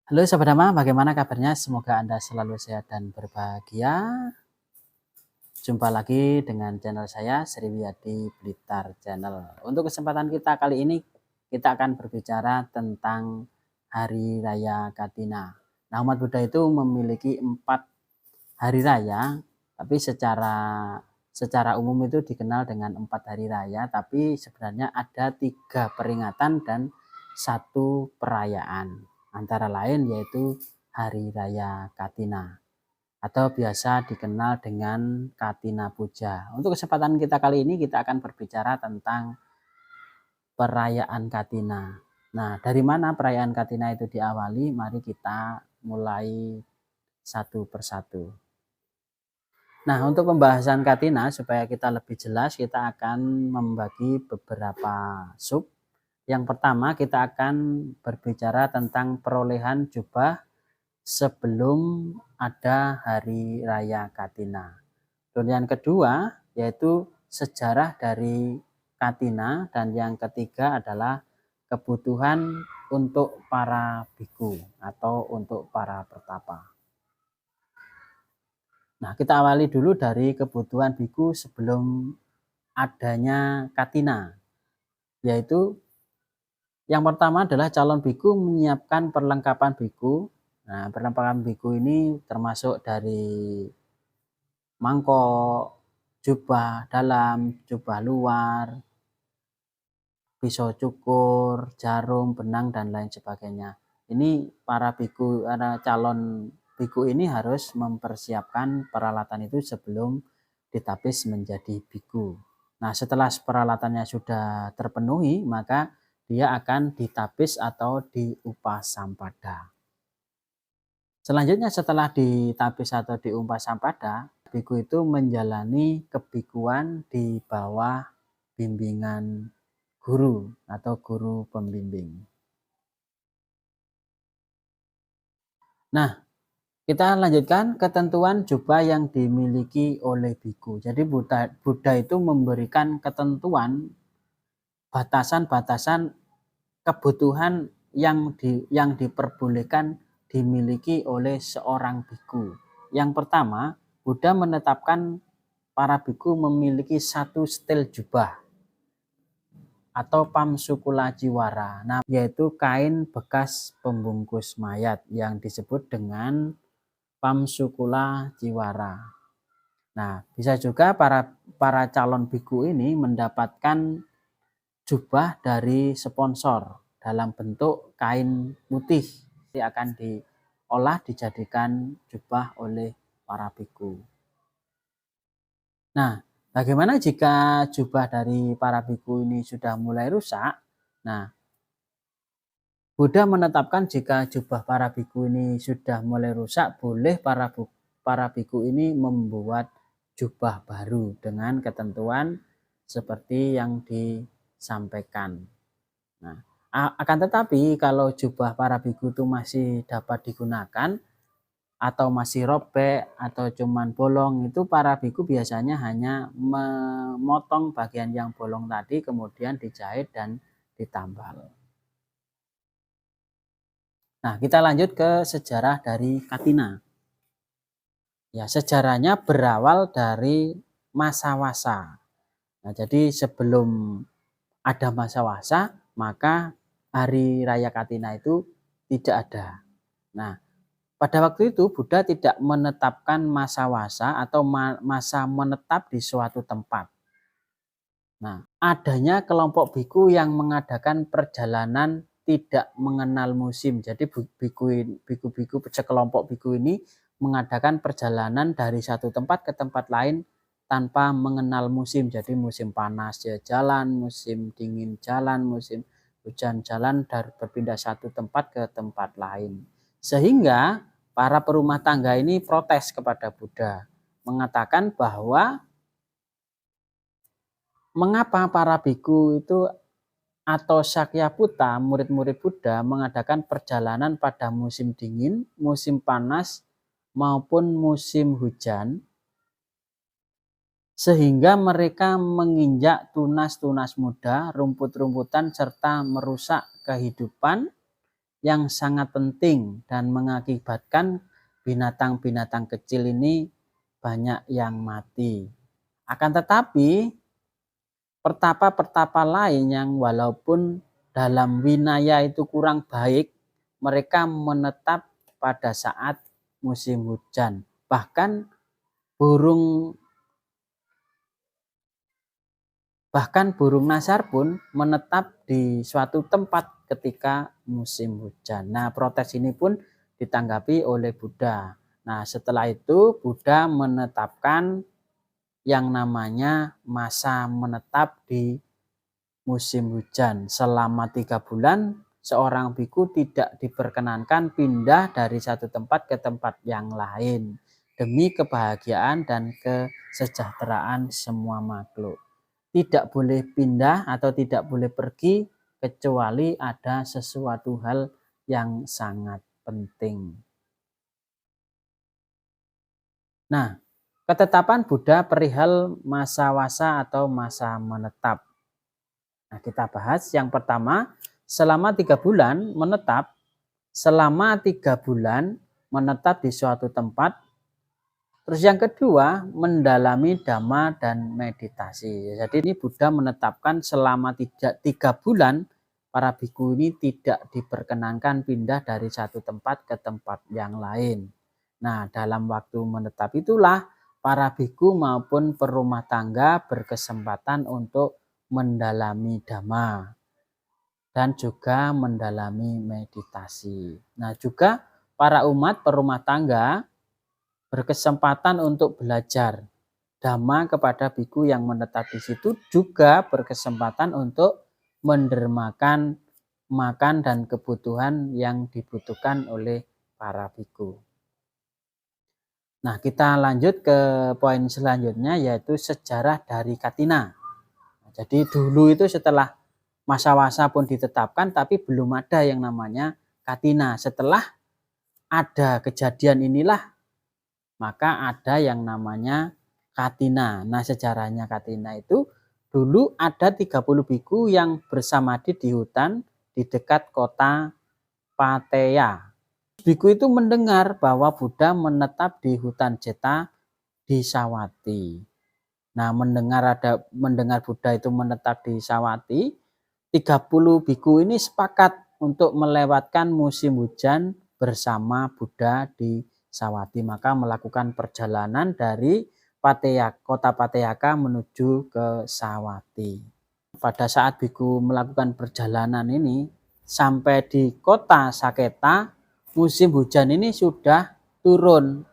Halo Sobat Dhamma, bagaimana kabarnya? Semoga Anda selalu sehat dan berbahagia. Jumpa lagi dengan channel saya, Sriwiyadi Blitar Channel. Untuk kesempatan kita kali ini, kita akan berbicara tentang Hari Raya Katina. Nah, umat Buddha itu memiliki 4 hari raya, tapi secara umum itu dikenal dengan 4 hari raya, tapi sebenarnya ada 3 peringatan dan 1 perayaan. Antara lain yaitu Hari Raya Katina atau biasa dikenal dengan Katina Puja. Untuk kesempatan kita kali ini kita akan berbicara tentang perayaan Katina. Nah, dari mana perayaan Katina itu diawali? Mari kita mulai satu persatu. Nah, untuk pembahasan Katina supaya kita lebih jelas, kita akan membagi beberapa sub. Yang pertama, kita akan berbicara tentang perolehan jubah sebelum ada Hari Raya Katina. Dan yang kedua, yaitu sejarah dari Katina. Dan yang ketiga adalah kebutuhan untuk para biku atau untuk para pertapa. Nah, kita awali dulu dari kebutuhan biku sebelum adanya Katina, yaitu yang pertama adalah calon biku menyiapkan perlengkapan biku. Nah, perlengkapan biku ini termasuk dari mangkok, jubah dalam, jubah luar, pisau cukur, jarum, benang, dan lain sebagainya. Ini para calon biku ini harus mempersiapkan peralatan itu sebelum ditapis menjadi biku. Nah, setelah peralatannya sudah terpenuhi, maka dia akan ditapis atau diupasampada. Selanjutnya setelah ditapis atau diupasampada, biku itu menjalani kebikuan di bawah bimbingan guru atau guru pembimbing. Nah, kita lanjutkan ketentuan jubah yang dimiliki oleh biku. Jadi Buddha itu memberikan ketentuan batasan-batasan kebutuhan yang diperbolehkan dimiliki oleh seorang biku. Yang pertama, Buddha menetapkan para biku memiliki 1 setel jubah atau pamsukula jiwara, nah, yaitu kain bekas pembungkus mayat yang disebut dengan pamsukula jiwara. Nah, bisa juga para calon biku ini mendapatkan jubah dari sponsor dalam bentuk kain putih yang akan diolah dijadikan jubah oleh para biku. Nah, bagaimana jika jubah dari para biku ini sudah mulai rusak? Nah, Buddha menetapkan jika jubah para biku ini sudah mulai rusak, boleh para biku ini membuat jubah baru dengan ketentuan seperti yang disampaikan. Nah, akan tetapi kalau jubah para biku itu masih dapat digunakan atau masih robek atau cuman bolong, itu para biku biasanya hanya memotong bagian yang bolong tadi kemudian dijahit dan ditambal. Nah, kita lanjut ke sejarah dari Katina. Ya, sejarahnya berawal dari masa wasa. Nah, jadi sebelum ada masa wasa, maka Hari Raya Katina itu tidak ada. Nah, pada waktu itu Buddha tidak menetapkan masa wasa atau masa menetap di suatu tempat. Nah, adanya kelompok biku yang mengadakan perjalanan tidak mengenal musim. Jadi biku-biku sekelompok biku ini mengadakan perjalanan dari satu tempat ke tempat lain tanpa mengenal musim. Jadi musim panas ya jalan, musim dingin jalan, musim hujan jalan, dari berpindah satu tempat ke tempat lain. Sehingga para perumah tangga ini protes kepada Buddha, mengatakan bahwa mengapa para biku itu atau Sakyaputa, murid-murid Buddha, mengadakan perjalanan pada musim dingin, musim panas, maupun musim hujan, sehingga mereka menginjak tunas-tunas muda, rumput-rumputan, serta merusak kehidupan yang sangat penting dan mengakibatkan binatang-binatang kecil ini banyak yang mati. Akan tetapi pertapa-pertapa lain yang walaupun dalam winaya itu kurang baik, mereka menetap pada saat musim hujan. Bahkan burung nasar pun menetap di suatu tempat ketika musim hujan. Nah, protes ini pun ditanggapi oleh Buddha. Nah, setelah itu Buddha menetapkan yang namanya masa menetap di musim hujan. Selama 3 bulan, seorang biku tidak diperkenankan pindah dari satu tempat ke tempat yang lain demi kebahagiaan dan kesejahteraan semua makhluk. Tidak boleh pindah atau tidak boleh pergi kecuali ada sesuatu hal yang sangat penting. Nah, ketetapan Buddha perihal masa wasa atau masa menetap. Nah, kita bahas yang pertama, selama 3 bulan menetap, selama 3 bulan menetap di suatu tempat. Terus yang kedua, mendalami dhamma dan meditasi. Jadi ini Buddha menetapkan selama 3 bulan para biku ini tidak diperkenankan pindah dari satu tempat ke tempat yang lain. Nah, dalam waktu menetap itulah para biku maupun perumah tangga berkesempatan untuk mendalami dhamma dan juga mendalami meditasi. Nah, juga para umat perumah tangga berkesempatan untuk belajar dhamma kepada biku yang menetap di situ, juga berkesempatan untuk mendermakan makan dan kebutuhan yang dibutuhkan oleh para biku. Nah, kita lanjut ke poin selanjutnya, yaitu sejarah dari Katina. Jadi dulu itu setelah masa wasa pun ditetapkan, tapi belum ada yang namanya Katina. Setelah ada kejadian inilah maka ada yang namanya Katina. Nah, sejarahnya Katina itu dulu ada 30 biku yang bersamadhi di hutan di dekat kota Pateya. Biku itu mendengar bahwa Buddha menetap di hutan Jeta di Sawati. Nah, mendengar Buddha itu menetap di Sawati, 30 biku ini sepakat untuk melewatkan musim hujan bersama Buddha di Sawati. Maka melakukan perjalanan dari kota Pateyaka menuju ke Sawati. Pada saat biku melakukan perjalanan ini sampai di kota Saketa, musim hujan ini sudah turun.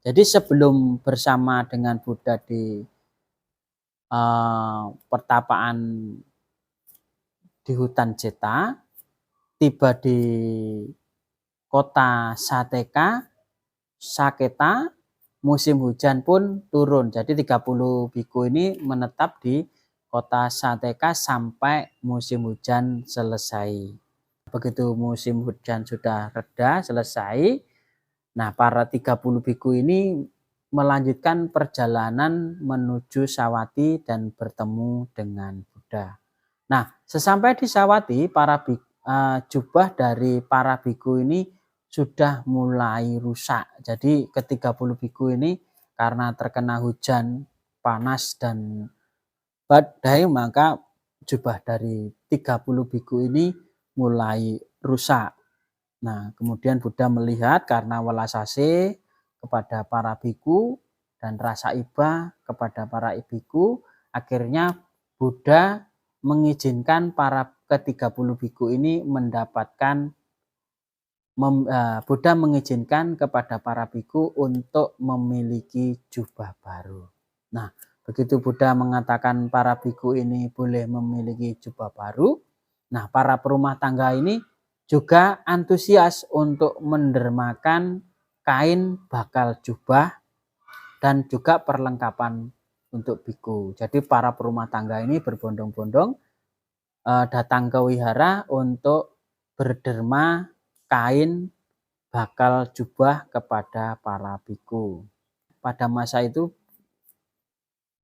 Jadi sebelum bersama dengan Buddha di pertapaan di hutan Jeta, tiba di kota Saketa, musim hujan pun turun. Jadi 30 biku ini menetap di kota Saketa sampai musim hujan selesai. Begitu musim hujan sudah reda, selesai, nah para 30 biku ini melanjutkan perjalanan menuju Sawati dan bertemu dengan Buddha. Nah, sesampai di Sawati, jubah dari para biku ini sudah mulai rusak. Jadi ke-30 biku ini karena terkena hujan, panas dan badai, maka jubah dari 30 biku ini mulai rusak. Nah, kemudian Buddha melihat karena welasase kepada para biku dan rasa iba kepada para biku, akhirnya Buddha mengizinkan para ke-30 biku ini Buddha mengizinkan kepada para biku untuk memiliki jubah baru. Nah, begitu Buddha mengatakan para biku ini boleh memiliki jubah baru, nah para perumah tangga ini juga antusias untuk mendermakan kain bakal jubah dan juga perlengkapan untuk biku. Jadi para perumah tangga ini berbondong-bondong datang ke wihara untuk berderma kain bakal jubah kepada para biku. Pada masa itu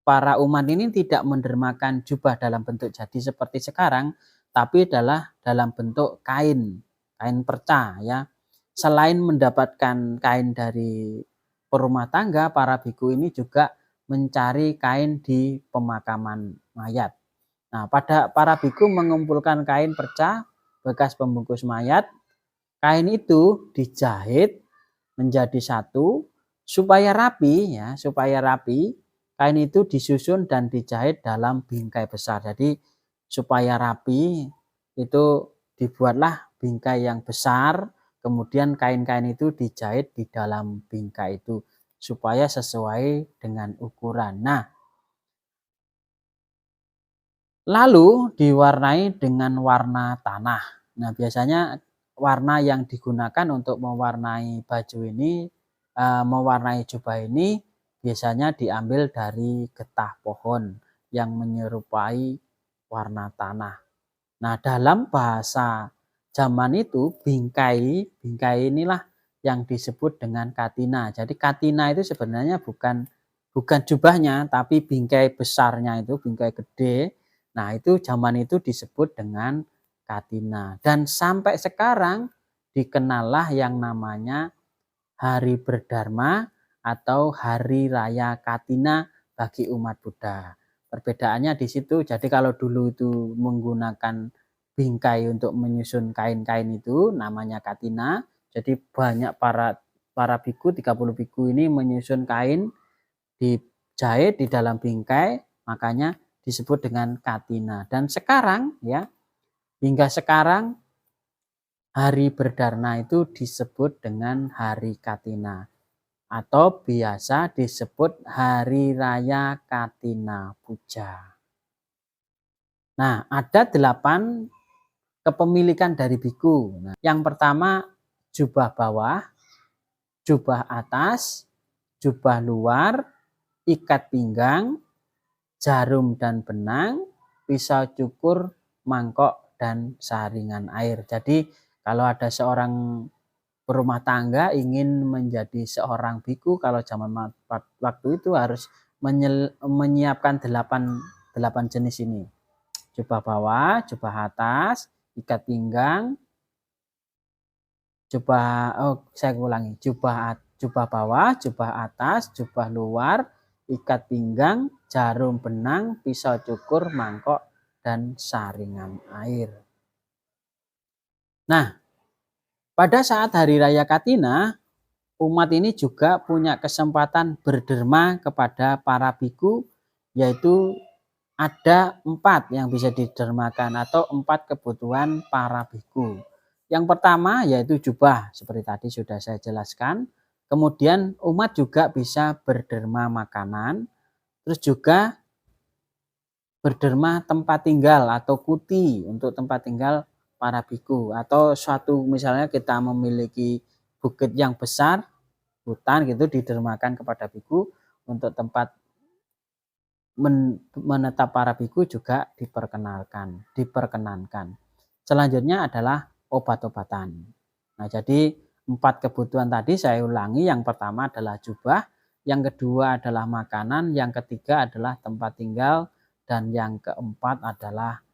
para umat ini tidak mendermakan jubah dalam bentuk jadi seperti sekarang, tapi adalah dalam bentuk kain kain perca ya. Selain mendapatkan kain dari perumah tangga, para biku ini juga mencari kain di pemakaman mayat. Nah, para biku mengumpulkan kain perca bekas pembungkus mayat. Kain itu dijahit menjadi satu supaya rapi ya, supaya rapi. Kain itu disusun dan dijahit dalam bingkai besar. Jadi supaya rapi itu dibuatlah bingkai yang besar, kemudian kain-kain itu dijahit di dalam bingkai itu supaya sesuai dengan ukuran. Nah, lalu diwarnai dengan warna tanah. Nah, biasanya warna yang digunakan untuk mewarnai baju ini, mewarnai jubah ini biasanya diambil dari getah pohon yang menyerupai warna tanah. Nah, dalam bahasa zaman itu bingkai inilah yang disebut dengan katina. Jadi katina itu sebenarnya bukan jubahnya, tapi bingkai besarnya itu, bingkai gede. Nah, itu zaman itu disebut dengan katina. Dan sampai sekarang dikenallah yang namanya Hari Berdharma atau Hari Raya Katina bagi umat Buddha. Perbedaannya di situ. Jadi kalau dulu itu menggunakan bingkai untuk menyusun kain-kain itu namanya katina. Jadi banyak para biku, 30 biku ini menyusun kain dijahit di dalam bingkai, makanya disebut dengan katina. Dan sekarang ya, hingga sekarang Hari Berdharma itu disebut dengan Hari Katina atau biasa disebut Hari Raya Katina Puja. Nah, ada 8 kepemilikan dari biku. Nah, yang pertama jubah bawah, jubah atas, jubah luar, ikat pinggang, jarum dan benang, pisau cukur, mangkok, dan saringan air. Jadi kalau ada seorang berumah tangga ingin menjadi seorang biku, kalau zaman waktu itu harus menyiapkan 8 jenis ini. Jubah bawah, jubah atas, ikat pinggang, jubah bawah, jubah atas, jubah luar, ikat pinggang, jarum benang, pisau cukur, mangkok, dan saringan air. Nah, pada saat Hari Raya Katina, umat ini juga punya kesempatan berderma kepada para biku, yaitu ada 4 yang bisa didermakan atau 4 kebutuhan para biku. Yang pertama yaitu jubah, seperti tadi sudah saya jelaskan. Kemudian umat juga bisa berderma makanan, terus juga berderma tempat tinggal atau kuti untuk tempat tinggal para biku. Atau suatu misalnya kita memiliki bukit yang besar, hutan gitu, didermakan kepada biku untuk tempat menetap para biku juga diperkenankan. Selanjutnya adalah obat-obatan. Nah, jadi 4 kebutuhan tadi saya ulangi. Yang pertama adalah jubah, yang kedua adalah makanan, yang ketiga adalah tempat tinggal, dan yang keempat adalah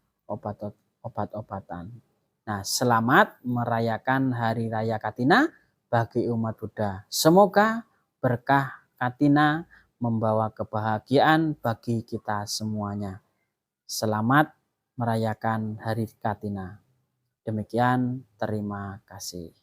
obat-obatan. Nah, selamat merayakan Hari Raya Katina bagi umat Buddha. Semoga berkah Katina membawa kebahagiaan bagi kita semuanya. Selamat merayakan Hari Katina. Demikian, terima kasih.